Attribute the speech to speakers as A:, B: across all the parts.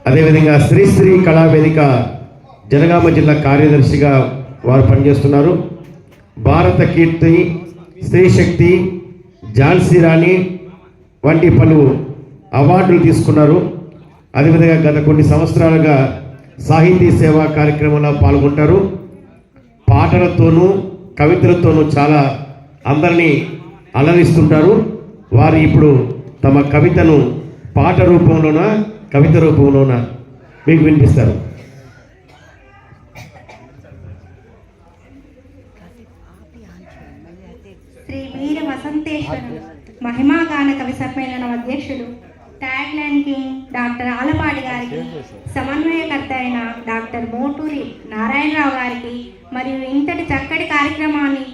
A: అదేవిధంగా శ్రీ కళావేదిక జనగామ జిల్లా కార్యదర్శిగా వారు పనిచేస్తున్నారు. భారత కీర్తి, స్త్రీ శక్తి, ఝాన్సీ రాణి వంటి పలు అవార్డులు తీసుకున్నారు. అదేవిధంగా గత కొన్ని సంవత్సరాలుగా సాహితీ సేవా కార్యక్రమంలో పాల్గొంటారు. పాటలతోనూ కవితలతోనూ చాలా అందరినీ అలరిస్తుంటారు. వారు ఇప్పుడు తమ కవితను పాట రూపంలోన కవిత రూపంలోన మీకు వినిపిస్తారు.
B: శ్రీ వీర వసంతేశ్వర మహిమాగాన కవి సమ్మేళనం అధ్యక్షులు, tag line king doctor Alapati గారికి, సమన్వయకర్త అయిన డాక్టర్ మోటూరి నారాయణరావు గారికి, మరియు ఇంతటి చక్కటి కార్యక్రమానికి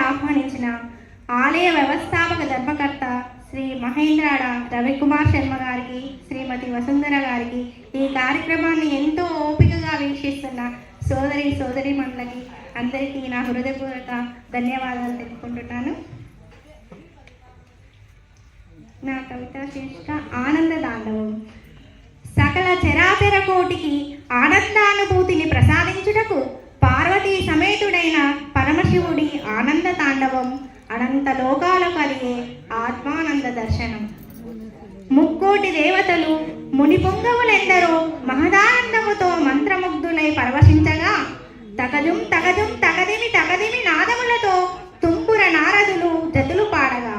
B: ఆహ్వానించిన ఆలయ వ్యవస్థాపక ధర్మకర్త శ్రీ మహేంద్రాడ రవికుమార్ శర్మ గారికి, శ్రీమతి వసుంధర గారికి, ఈ కార్యక్రమాన్ని ఎంతో ఓపికగా వీక్షిస్తున్న సోదరిమణులకి అందరికీ నా హృదయపూర్వక ధన్యవాదాలు తెలుపుకుంటున్నాను. నా కవిత శీర్షిక ఆనంద తాండవం. సకల చరాచర కోటికి ఆనందానుభూతిని ప్రసాదించుటకు పార్వతీ సమేతుడైన పరమశివుడి ఆనంద తాండవం అనంత లోకాలు కలిగే ఆత్మానంద దర్శనం. ముక్కోటి దేవతలు మునిపొంగవులెందరో మహదానందముతో మంత్రముగ్ధులై పరవశించగా తగదుం తగదుం తగదిమి నాదములతో తుంపుర నారదులు జతులు పాడగా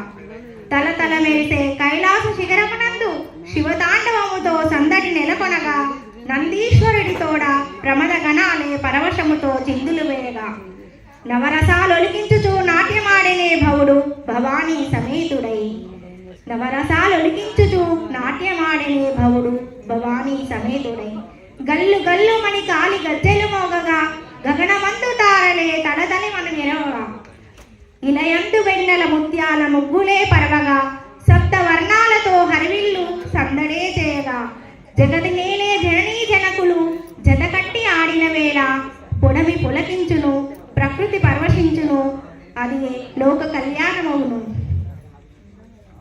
B: తలతల మెరిసే కైలాస శిఖరమునందు శివతాండవముతో సందడి నెలకొనగా నందీశ్వరుడి తోడ ప్రమద గణాలే పరవశముతో చిందులు వేయగా నవరసాలొలికించుచు నాట్యమాడినే భవుడు భవానీ సమేతుడై. నవరసాలొలికించుచు నాట్యమాడినే భవుడు భవానీ సమేతుడై. గల్లు గల్లు మని కాలి గజ్జెలు మోగగా గగనమందు తారలే తడదని మన నిరవగా ఇలయందు వెన్నెల ముత్యాల ముగ్గులే పరవగా సప్త వర్ణాలతో హరివిల్లు సందడే చేయగా జగతి నేలే జననీ జనకులు జతకట్టి ఆడిన వేళ పొడవి పులకించును ప్రకృతి పరవశించును అది లోక కళ్యాణమవును.